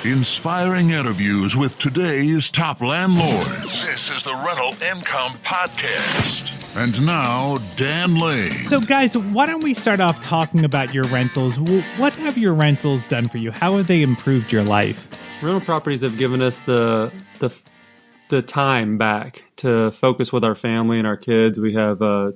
Inspiring interviews with today's top landlords. This is the Rental Income Podcast. And now, Dan Lane. So guys, why don't we start off talking about your rentals? What have your rentals done for you? How have they improved your life? Rental properties have given us the time back to focus with our family and our kids. We have 2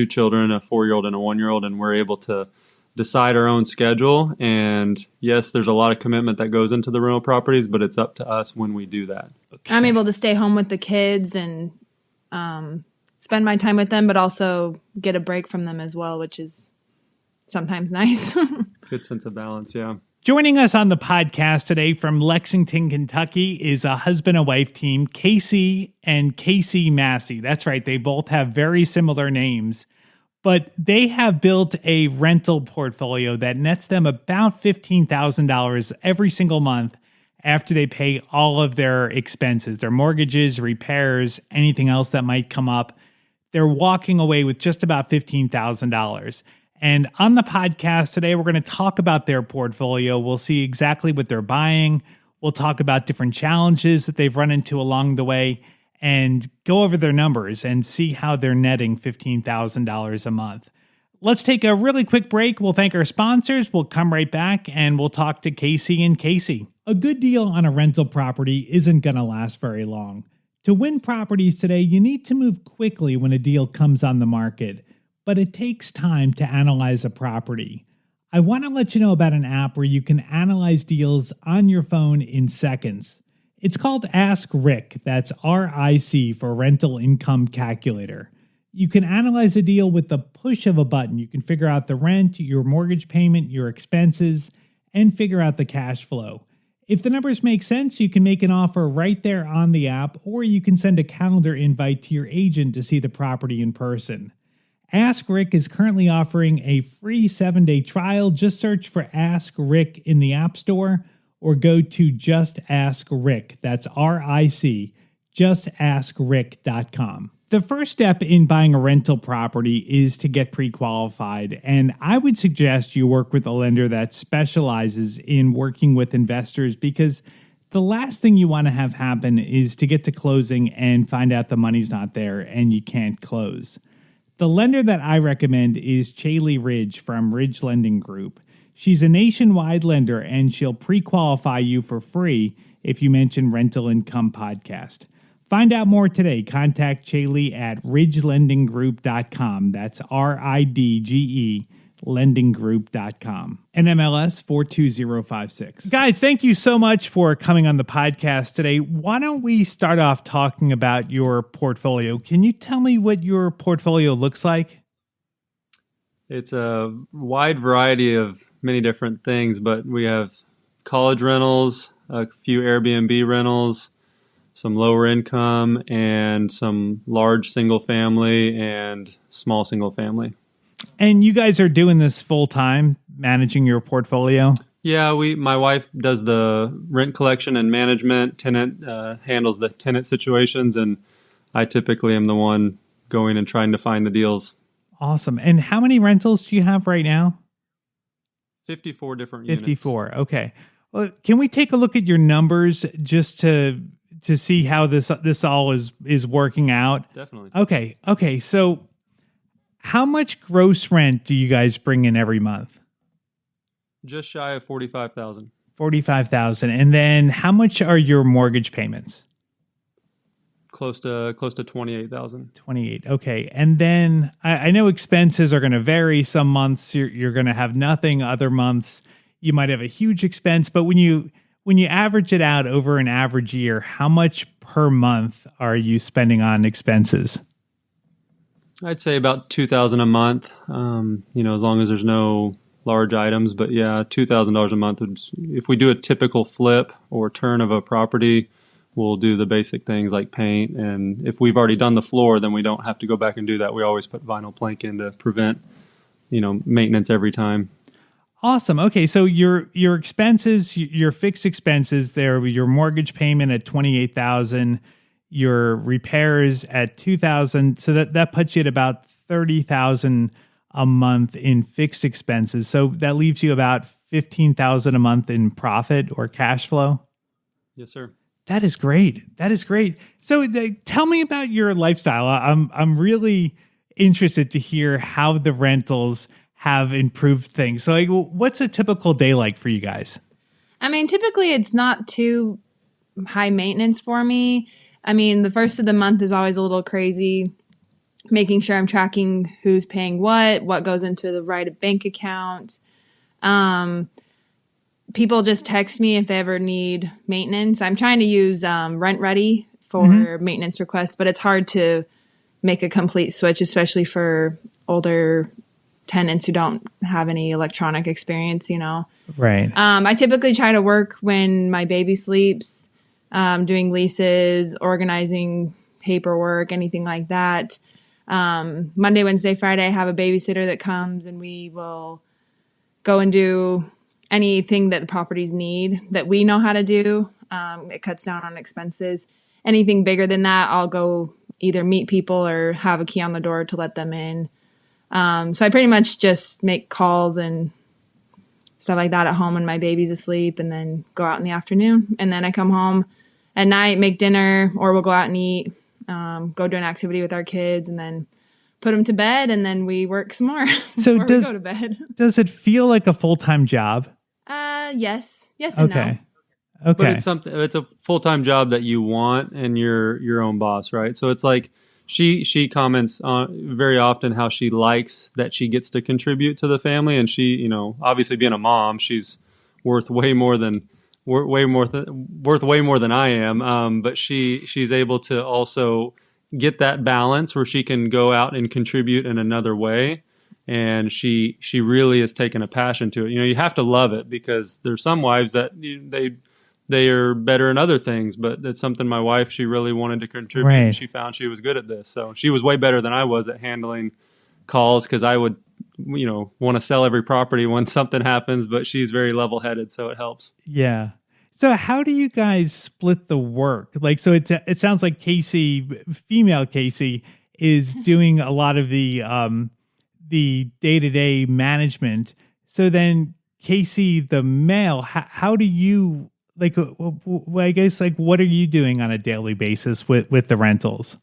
children, a 4-year-old and a 1-year-old, and we're able to decide our own schedule. And yes, there's a lot of commitment that goes into the rental properties, but it's up to us when we do that. Okay. I'm able to stay home with the kids and spend my time with them, but also get a break from them as well, which is sometimes nice. Good sense of balance, yeah. Joining us on the podcast today from Lexington, Kentucky is a husband and wife team, KC and Kaysie Massie. That's right, they both have very similar names, but they have built a rental portfolio that nets them about $15,000 every single month after they pay all of their expenses, their mortgages, repairs, anything else that might come up. They're walking away with just about $15,000. And on the podcast today, we're going to talk about their portfolio. We'll see exactly what they're buying. We'll talk about different challenges that they've run into along the way and go over their numbers and see how they're netting $15,000 a month. Let's take a really quick break. We'll thank our sponsors. We'll come right back and we'll talk to KC and Kaysie. A good deal on a rental property isn't going to last very long. To win properties today, you need to move quickly when a deal comes on the market. But it takes time to analyze a property. I want to let you know about an app where you can analyze deals on your phone in seconds. It's called Ask Rick, that's RIC for Rental Income Calculator. You can analyze a deal with the push of a button. You can figure out the rent, your mortgage payment, your expenses, and figure out the cash flow. If the numbers make sense, you can make an offer right there on the app, or you can send a calendar invite to your agent to see the property in person. Ask Rick is currently offering a free 7-day trial. Just search for Ask Rick in the App Store or go to Just Ask Rick. That's RIC, justaskrick.com. The first step in buying a rental property is to get pre-qualified, and I would suggest you work with a lender that specializes in working with investors because the last thing you want to have happen is to get to closing and find out the money's not there and you can't close. The lender that I recommend is Chaley Ridge from Ridge Lending Group. She's a nationwide lender and she'll pre-qualify you for free if you mention Rental Income Podcast. Find out more today. Contact Chaley at ridgelendinggroup.com. That's RIDGE lendinggroup.com. NMLS 42056. Guys, thank you so much for coming on the podcast today. Why don't we start off talking about your portfolio? Can you tell me what your portfolio looks like? It's a wide variety of many different things, but we have college rentals, a few Airbnb rentals, some lower income, and some large single family and small single family. And you guys are doing this full time, managing your portfolio? Yeah, my wife does the rent collection and management. Tenant handles the tenant situations, and I typically am the one going and trying to find the deals. Awesome. And how many rentals do you have right now? 54 different units. 54. Okay. Well, can we take a look at your numbers just to see how this all is working out? Definitely. Okay. So how much gross rent do you guys bring in every month? Just shy of $45,000. $45,000. And then how much are your mortgage payments? Close to $28,000. 28. Okay. And then I know expenses are going to vary. Some months you're going to have nothing. Other months you might have a huge expense. But when you average it out over an average year, how much per month are you spending on expenses? I'd say about $2,000 a month. As long as there's no large items. But yeah, $2,000 a month. If we do a typical flip or turn of a property, we'll do the basic things like paint. And if we've already done the floor, then we don't have to go back and do that. We always put vinyl plank in to prevent, maintenance every time. Awesome. Okay, so your expenses, your fixed expenses there, your mortgage payment at $28,000, your repairs at $2,000, so that puts you at about $30,000 a month in fixed expenses. So that leaves you about $15,000 a month in profit or cash flow. Yes, sir. That is great. That is great. So tell me about your lifestyle. I'm really interested to hear how the rentals have improved things. So like, what's a typical day like for you guys? I mean, typically it's not too high maintenance for me. I mean, the first of the month is always a little crazy, making sure I'm tracking who's paying what goes into the right bank account. People just text me if they ever need maintenance. I'm trying to use Rent Ready for maintenance requests, but it's hard to make a complete switch, especially for older tenants who don't have any electronic experience, you know. Right. I typically try to work when my baby sleeps, doing leases, organizing paperwork, anything like that. Monday, Wednesday, Friday, I have a babysitter that comes and we will go and do anything that the properties need that we know how to do. It cuts down on expenses. Anything bigger than that, I'll go either meet people or have a key on the door to let them in. So I pretty much just make calls and stuff like that at home when my baby's asleep, and then go out in the afternoon. And then I come home at night, make dinner, or we'll go out and eat, go do an activity with our kids, and then put them to bed, and then we work some more So before we go to bed. Does it feel like a full-time job? Yes and no. Okay. But it's a full-time job that you want, and you're your own boss, right? So it's like she comments on very often how she likes that she gets to contribute to the family, and she, you know, obviously being a mom, she's worth way more than I am. But she's able to also get that balance where she can go out and contribute in another way. And she really has taken a passion to it. You know, you have to love it, because there's some wives that they are better in other things, but it's something my wife, she really wanted to contribute. Right. And she found she was good at this. So she was way better than I was at handling calls, because I would, you know, want to sell every property when something happens, but she's very level-headed, so it helps. Yeah. So how do you guys split the work? Like, so it sounds like Kaysie, female Kaysie, is doing a lot of the day-to-day management. So then Kaysie, the male, how do you, like, I guess, like, what are you doing on a daily basis with the rentals?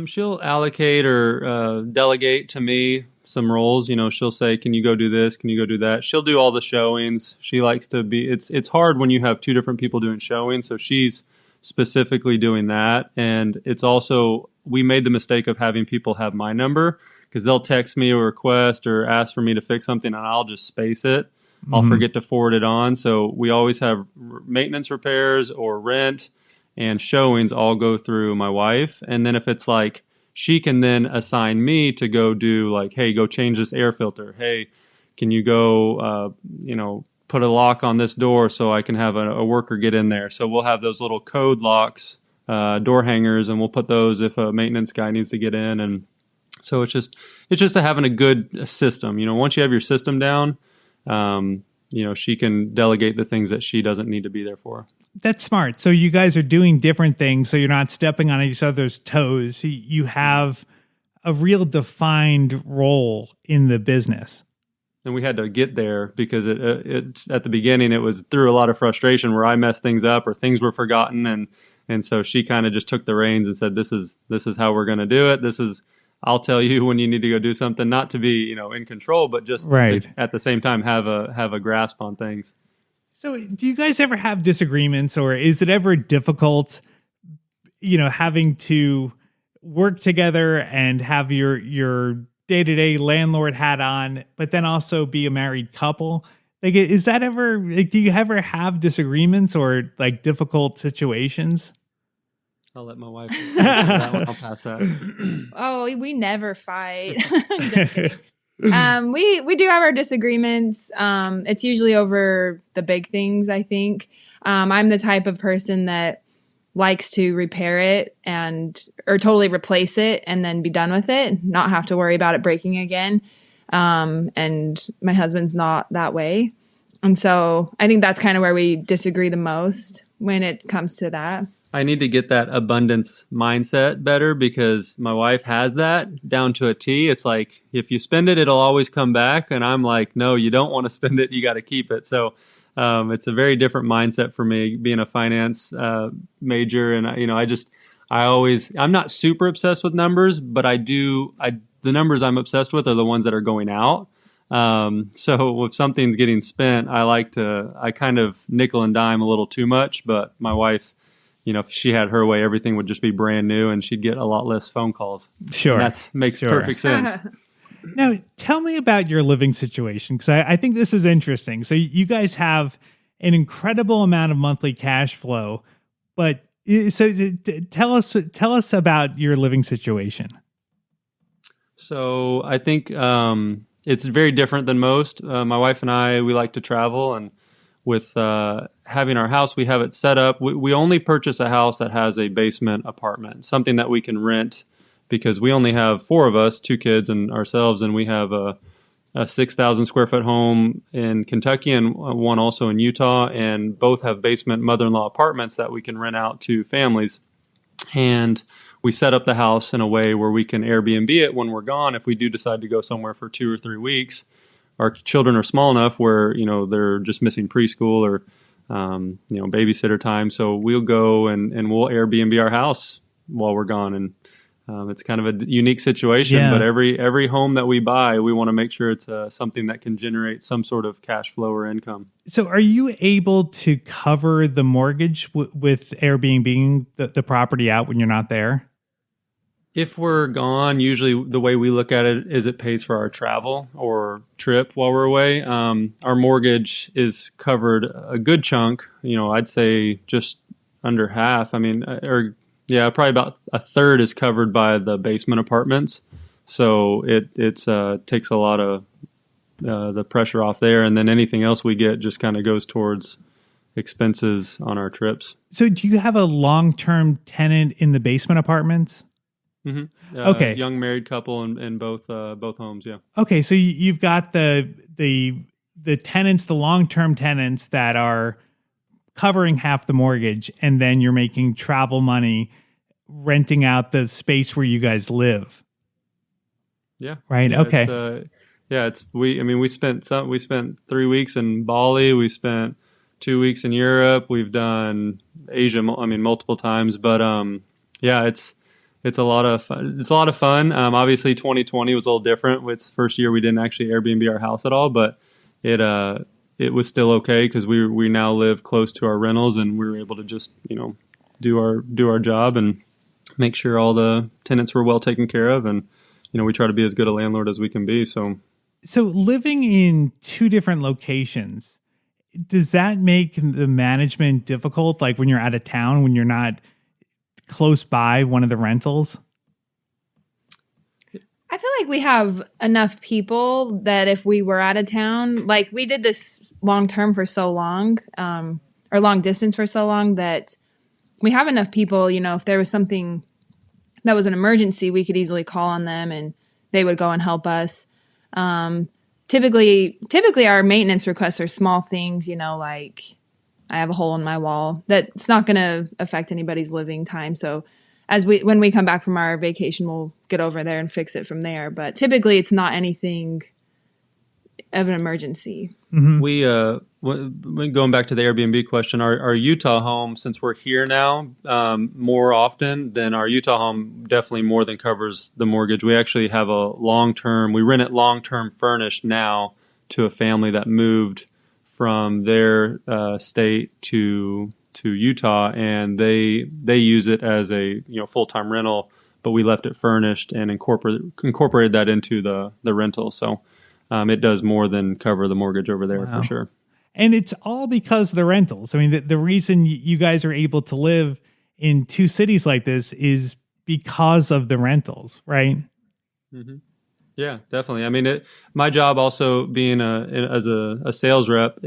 She'll allocate or delegate to me some roles. You know, she'll say, "Can you go do this? Can you go do that?" She'll do all the showings. She likes to be. It's hard when you have two different people doing showings, so she's specifically doing that. And it's also, we made the mistake of having people have my number, because they'll text me a request or ask for me to fix something, and I'll just space it. I'll forget to forward it on. So we always have maintenance, repairs, or rent and showings all go through my wife. And then if it's like, she can then assign me to go do, like, hey, go change this air filter. Hey, can you go, put a lock on this door so I can have a worker get in there. So we'll have those little code locks, door hangers, and we'll put those if a maintenance guy needs to get in. And so it's just having a good system. You know, once you have your system down, she can delegate the things that she doesn't need to be there for. That's smart. So you guys are doing different things, so you're not stepping on each other's toes. You have a real defined role in the business. And we had to get there, because it at the beginning, it was through a lot of frustration where I messed things up or things were forgotten. And so she kind of just took the reins and said, this is how we're going to do it. I'll tell you when you need to go do something, not to be, in control, but just to, at the same time, have a grasp on things. So do you guys ever have disagreements, or is it ever difficult, having to work together and have your day-to-day landlord hat on, but then also be a married couple? Like, is that ever, do you ever have disagreements or like difficult situations? I'll let my wife answer that one. I'll pass that. Oh, we never fight. Just kidding. We do have our disagreements. It's usually over the big things, I think. I'm the type of person that likes to repair it or totally replace it and then be done with it, not have to worry about it breaking again. And my husband's not that way. And so I think that's kind of where we disagree the most when it comes to that. I need to get that abundance mindset better, because my wife has that down to a T. It's like, if you spend it, it'll always come back. And I'm like, no, you don't want to spend it. You got to keep it. So It's a very different mindset for me being a finance major. And, I'm not super obsessed with numbers, but the numbers I'm obsessed with are the ones that are going out. So if something's getting spent, I kind of nickel and dime a little too much, but my wife, if she had her way, everything would just be brand new and she'd get a lot less phone calls. Sure. And that makes perfect sense. Now, tell me about your living situation, because I think this is interesting. So you guys have an incredible amount of monthly cash flow, but tell us about your living situation. So I think it's very different than most. My wife and I, we like to travel, and with having our house, we have it set up. We only purchase a house that has a basement apartment, something that we can rent, because we only have 4 of us, 2 kids and ourselves, and we have a 6,000 square foot home in Kentucky and one also in Utah, and both have basement mother-in-law apartments that we can rent out to families. And we set up the house in a way where we can Airbnb it when we're gone. If we do decide to go somewhere for 2 or 3 weeks, our children are small enough where, they're just missing preschool or, babysitter time. So we'll go and we'll Airbnb our house while we're gone. And it's kind of a unique situation, but every home that we buy, we want to make sure it's something that can generate some sort of cash flow or income. So are you able to cover the mortgage with Airbnb the property out when you're not there? If we're gone, usually the way we look at it is it pays for our travel or trip while we're away. Our mortgage is covered a good chunk, I'd say just under half. Probably about a third is covered by the basement apartments. So it takes a lot of the pressure off there. And then anything else we get just kind of goes towards expenses on our trips. So do you have a long-term tenant in the basement apartments? Mm-hmm. Okay. Young married couple in both homes. Yeah. Okay. So you've got the tenants, the long-term tenants that are covering half the mortgage, and then you're making travel money renting out the space where you guys live. Yeah. Right. Yeah, okay. We spent 3 weeks in Bali. We spent 2 weeks in Europe. We've done Asia, multiple times, but it's a lot of fun. It's a lot of fun. Obviously 2020 was a little different. It's the first year we didn't actually Airbnb our house at all, but it was still okay because we now live close to our rentals, and we were able to just do our job and make sure all the tenants were well taken care of, and we try to be as good a landlord as we can be. So living in 2 different locations, does that make the management difficult? Like when you're out of town, when you're not close by one of the rentals? I feel like we have enough people that if we were out of town, like we did this long term for so long, or long distance for so long, that we have enough people, if there was something that was an emergency, we could easily call on them and they would go and help us. Typically our maintenance requests are small things, like I have a hole in my wall that's not going to affect anybody's living time. So when we come back from our vacation, we'll get over there and fix it from there. But typically it's not anything of an emergency. Mm-hmm. We going back to the Airbnb question, our Utah home, since we're here now more often, then our Utah home definitely more than covers the mortgage. We actually have we rent it long-term furnished now to a family that moved from their state to Utah, and they use it as a full-time rental, but we left it furnished and incorporated that into the rental. So it does more than cover the mortgage over there. Wow. For sure. And it's all because of the rentals. I mean, the reason you guys are able to live in 2 cities like this is because of the rentals, right? Mm-hmm. Yeah, definitely. My job also being as a sales rep,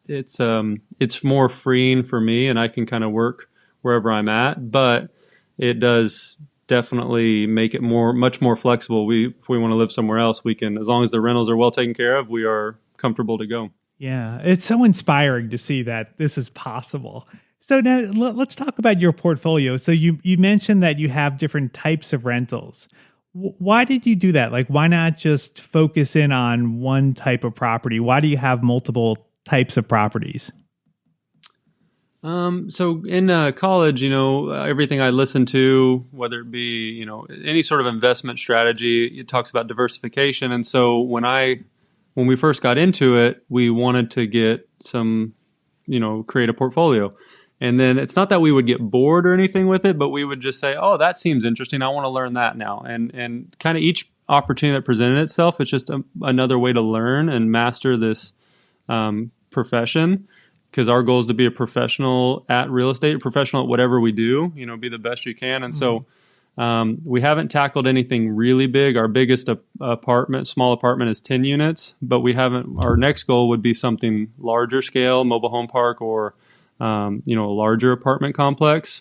it's more freeing for me, and I can kind of work wherever I'm at, but it does definitely make it much more flexible. If we want to live somewhere else, we can, as long as the rentals are well taken care of, we are comfortable to go. Yeah, it's so inspiring to see that this is possible. So now let's talk about your portfolio. So you mentioned that you have different types of rentals. Why did you do that? Like, why not just focus in on one type of property? Why do you have multiple types of properties? So in college, everything I listened to, whether it be, any sort of investment strategy, it talks about diversification. And so when we first got into it, we wanted to get some, create a portfolio. And then it's not that we would get bored or anything with it, but we would just say, oh, that seems interesting. I want to learn that now. And kind of each opportunity that presented itself, it's just another way to learn and master this profession. Because our goal is to be a professional at real estate, a professional at whatever we do, be the best you can. And so we haven't tackled anything really big. Our biggest small apartment is 10 units, but our next goal would be something larger scale, mobile home park, or, a larger apartment complex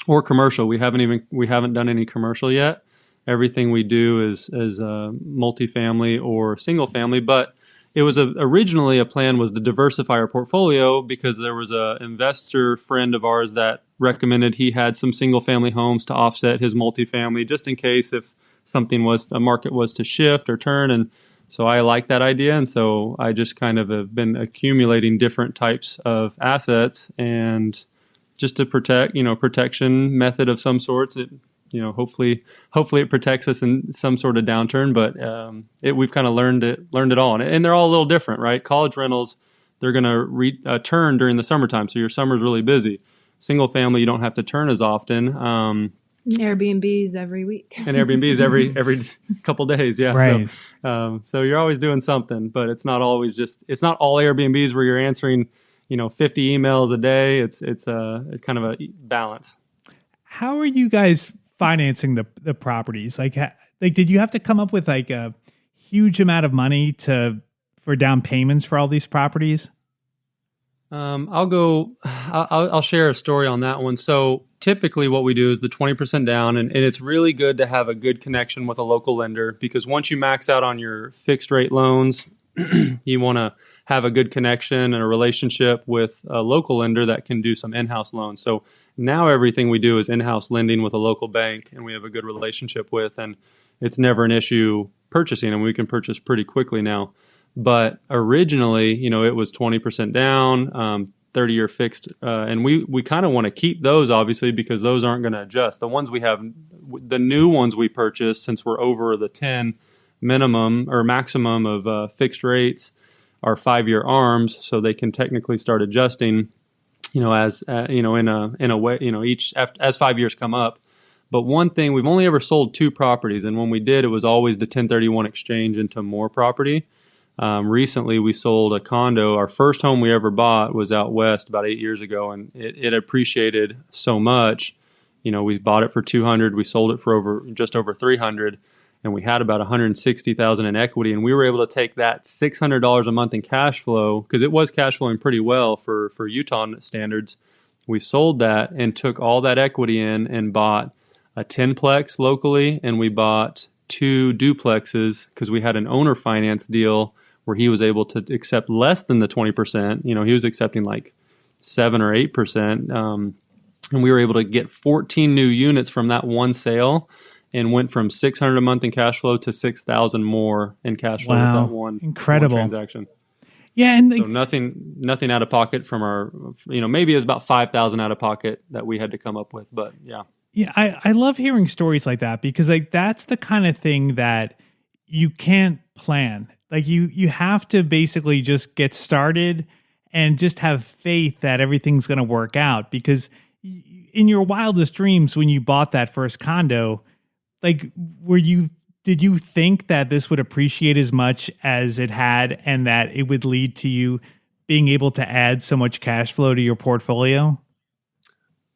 or commercial. We haven't done any commercial yet. Everything we do is multifamily or single family, but it was originally a plan was to diversify our portfolio because there was a investor friend of ours that recommended he had some single family homes to offset his multifamily just in case if a market was to shift or turn. And so I like that idea. And so I just kind of have been accumulating different types of assets and just to protection method of some sorts. Hopefully it protects us in some sort of downturn, but we've kind of learned it all. And they're all a little different, right? College rentals, they're going to turn during the summertime. So your summer's really busy. Single family, you don't have to turn as often. Airbnbs every week. And Airbnbs every couple days. Yeah. Right. So you're always doing something, but it's not always it's not all Airbnbs where you're answering, 50 emails a day. It's kind of a balance. How are you guys financing the properties? Like did you have to come up with like a huge amount of money for down payments for all these properties? I'll share a story on that one. So typically what we do is the 20% down, and it's really good to have a good connection with a local lender because once you max out on your fixed rate loans, you want to have a good connection and a relationship with a local lender that can do some in-house loans. So now everything we do is in-house lending with a local bank and we have a good relationship with, and it's never an issue purchasing, and we can purchase pretty quickly now. But originally, it was 20% down, 30-year fixed, and we kind of want to keep those, obviously, because those aren't going to adjust. The ones we have, the new ones we purchased, since we're over the 10 minimum or maximum of fixed rates, are 5-year ARMs, so they can technically start adjusting, as in a way, each as 5 years come up. But one thing, we've only ever sold 2 properties, and when we did, it was always the 1031 exchange into more property. Recently, we sold a condo. Our first home we ever bought was out west about 8 years ago, and it appreciated so much. We bought it for $200. We sold it for just over $300, and we had about $160,000 in equity. And we were able to take that $600 a month in cash flow, because it was cash flowing pretty well for Utah standards. We sold that and took all that equity in and bought a 10-plex locally, and we bought 2 duplexes because we had an owner finance deal where he was able to accept less than the 20%. He was accepting like 7 or 8%. And we were able to get 14 new units from that one sale and went from $600 a month in cash flow to $6,000 more in cash flow with that one incredible transaction. Yeah, and so nothing out of pocket from our, maybe it was about $5,000 out of pocket that we had to come up with, but yeah. Yeah, I love hearing stories like that because that's the kind of thing that you can't plan. Like you have to basically just get started and just have faith that everything's going to work out, because in your wildest dreams when you bought that first condo, like did you think that this would appreciate as much as it had and that it would lead to you being able to add so much cash flow to your portfolio?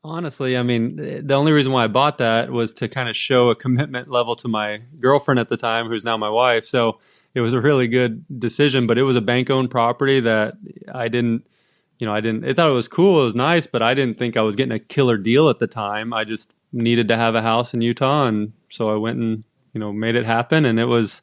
Honestly, the only reason why I bought that was to kind of show a commitment level to my girlfriend at the time, who's now my wife. So it was a really good decision, but it was a bank-owned property that I thought it was cool, it was nice, but I didn't think I was getting a killer deal at the time. I just needed to have a house in Utah, and so I went and, made it happen. And it was,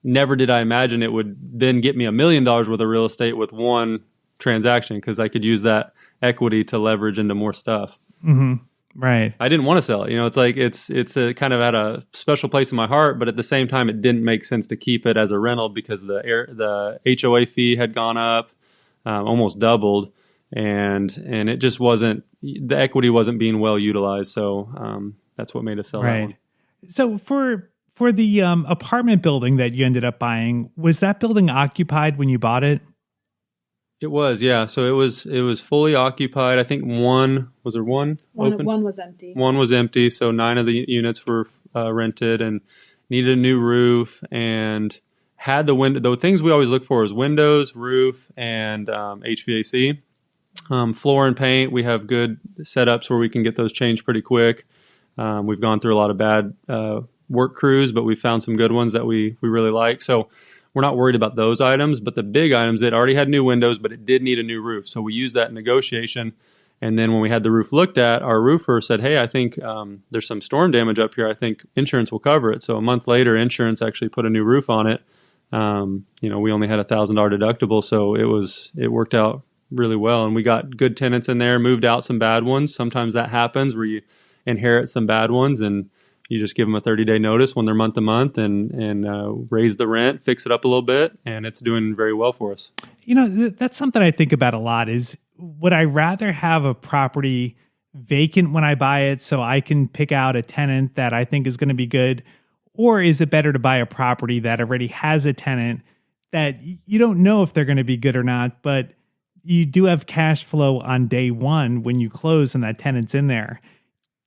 never did I imagine it would then get me $1 million worth of real estate with one transaction, because I could use that equity to leverage into more stuff. Mm-hmm. Right. I didn't want to sell it. It's like it's a kind of at a special place in my heart, but at the same time, it didn't make sense to keep it as a rental because the HOA fee had gone up. almost doubled, and it just wasn't, the equity wasn't being well utilized. So that's what made us sell that one. So for the apartment building that you ended up buying, was that building occupied when you bought it? It was, yeah. So it was fully occupied. I think one open? One was empty. One was empty. So 9 of the units were rented and needed a new roof and had the window. The things we always look for is windows, roof, and HVAC. Floor and paint, we have good setups where we can get those changed pretty quick. We've gone through a lot of bad work crews, but we found some good ones that we really like. So we're not worried about those items, but the big items, it already had new windows, but it did need a new roof. So we used that in negotiation. And then when we had the roof looked at, our roofer said, hey, I think there's some storm damage up here. I think insurance will cover it. So a month later, insurance actually put a new roof on it. We only had $1,000 deductible. So it worked out really well. And we got good tenants in there, moved out some bad ones. Sometimes that happens where you inherit some bad ones and you just give them a 30-day notice when they're month to month and raise the rent, fix it up a little bit, and it's doing very well for us. That's something I think about a lot is, would I rather have a property vacant when I buy it so I can pick out a tenant that I think is going to be good? Or is it better to buy a property that already has a tenant that you don't know if they're going to be good or not, but you do have cash flow on day one when you close and that tenant's in there?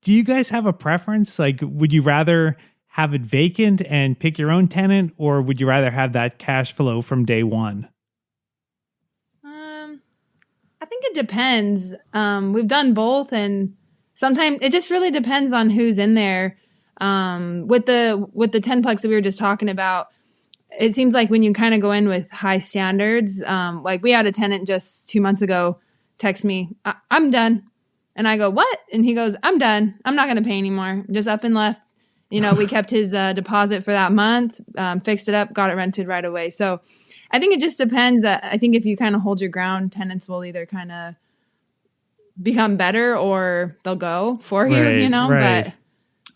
Do you guys have a preference? Like, would you rather have it vacant and pick your own tenant, or would you rather have that cash flow from day one? I think it depends. We've done both, and sometimes it just really depends on who's in there. With the 10plex that we were just talking about, it seems like when you kind of go in with high standards, like we had a tenant just 2 months ago text me, I'm done. And I go, what? And he goes, I'm done. I'm not going to pay anymore. Just up and left. We kept his deposit for that month, fixed it up, got it rented right away. So I think it just depends. I think if you kind of hold your ground, tenants will either kind of become better or they'll go for you, Right.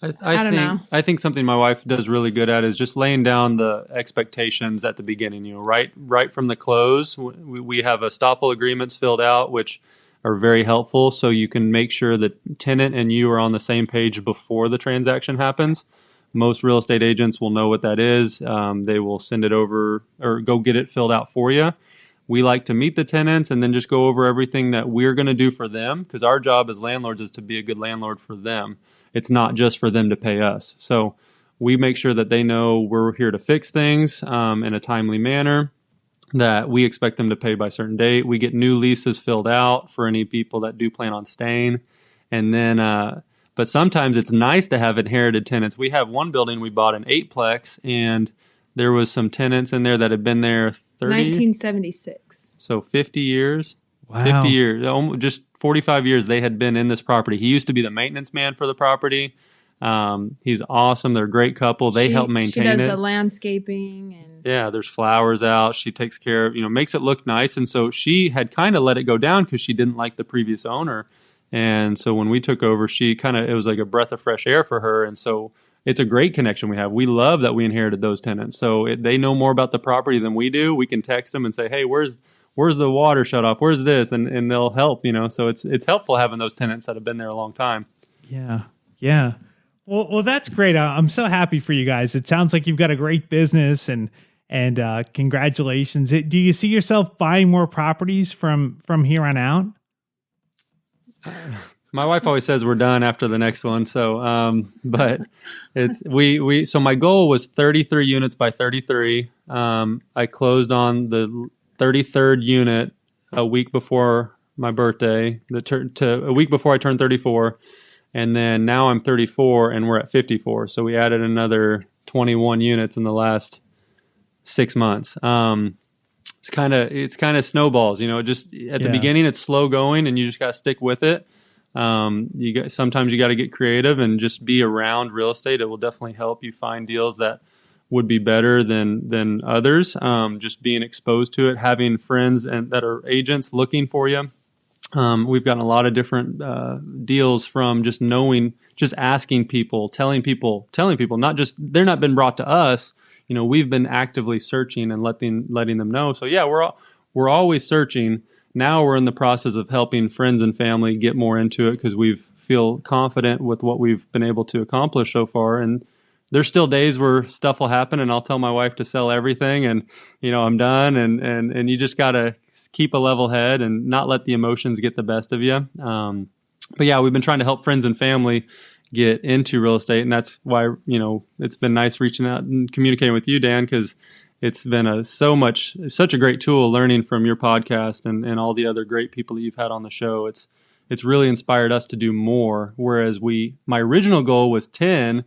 But I don't know. I think something my wife does really good at is just laying down the expectations at the beginning. Right from the close, we have estoppel agreements filled out, which are very helpful. So you can make sure that tenant and you are on the same page before the transaction happens. Most real estate agents will know what that is. They will send it over or go get it filled out for you. We like to meet the tenants and then just go over everything that we're going to do for them, because our job as landlords is to be a good landlord for them. It's not just for them to pay us. So we make sure that they know we're here to fix things in a timely manner, that we expect them to pay by a certain date. We get new leases filled out for any people that do plan on staying. And then, but sometimes it's nice to have inherited tenants. We have one building we bought an 8plex, and there was some tenants in there that had been there 1976. So 50 years. Wow. 50 years, almost just 45 years they had been in this property. He used to be the maintenance man for the property. He's awesome. They're a great couple. They help maintain it. She does the landscaping and yeah, there's flowers out. She takes care of, makes it look nice. And so she had kind of let it go down because she didn't like the previous owner. And so when we took over, it was like a breath of fresh air for her. And so it's a great connection we have. We love that we inherited those tenants. So they know more about the property than we do. We can text them and say, hey, where's the water shut off? Where's this? And they'll help, So it's helpful having those tenants that have been there a long time. Yeah. Yeah. Well, that's great. I'm so happy for you guys. It sounds like you've got a great business and congratulations. Do you see yourself buying more properties from here on out? My wife always says we're done after the next one. So, but so my goal was 33 units by 33. I closed on the 33rd unit a week before my birthday, a week before I turned 34. And then now I'm 34 and we're at 54. So we added another 21 units in the last 6 months. It's kind of snowballs, just at the beginning, it's slow going and you just got to stick with it. Sometimes you got to get creative and just be around real estate. It will definitely help you find deals that would be better than others. Just being exposed to it, having friends that are agents looking for you. We've gotten a lot of different deals from just asking people, telling people, not just, they're not been brought to us. We've been actively searching and letting them know. So yeah, we're always searching. now we're in the process of helping friends and family get more into it because we feel confident with what we've been able to accomplish so far. And there's still days where stuff will happen and I'll tell my wife to sell everything and, I'm done. And you just got to keep a level head and not let the emotions get the best of you. But yeah, we've been trying to help friends and family get into real estate. And that's why, it's been nice reaching out and communicating with you, Dan, because it's been such a great tool learning from your podcast and all the other great people that you've had on the show. It's really inspired us to do more. Whereas my original goal was 10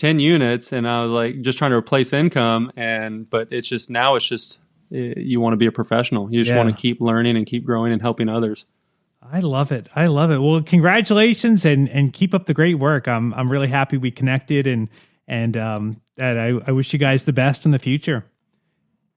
units, and I was like just trying to replace income. But it's just you want to be a professional. You just want to keep learning and keep growing and helping others. I love it. Well, congratulations and keep up the great work. I'm really happy we connected and that I wish you guys the best in the future.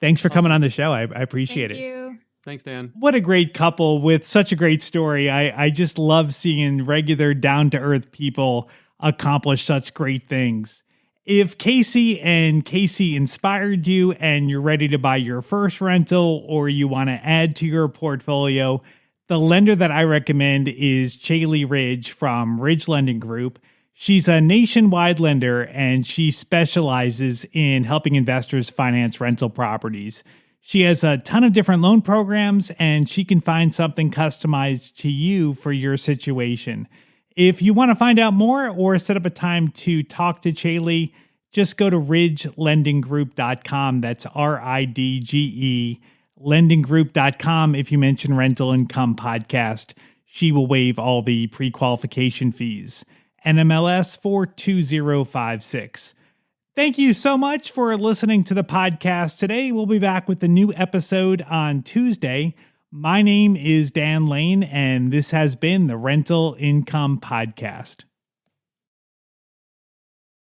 Thanks for coming on the show. I appreciate it. Thank you. Thanks, Dan. What a great couple with such a great story. I just love seeing regular down-to-earth people accomplish such great things. If KC and Kaysie inspired you and you're ready to buy your first rental or you want to add to your portfolio, the lender that I recommend is Chaley Ridge from Ridge Lending Group. She's a nationwide lender and she specializes in helping investors finance rental properties. She has a ton of different loan programs and she can find something customized to you for your situation. If you want to find out more or set up a time to talk to Chaley, just go to ridgelendinggroup.com. That's RIDGE, lendinggroup.com. If you mention Rental Income Podcast, she will waive all the pre-qualification fees. NMLS 42056. Thank you so much for listening to the podcast today. We'll be back with a new episode on Tuesday. My name is Dan Lane, and this has been the Rental Income Podcast.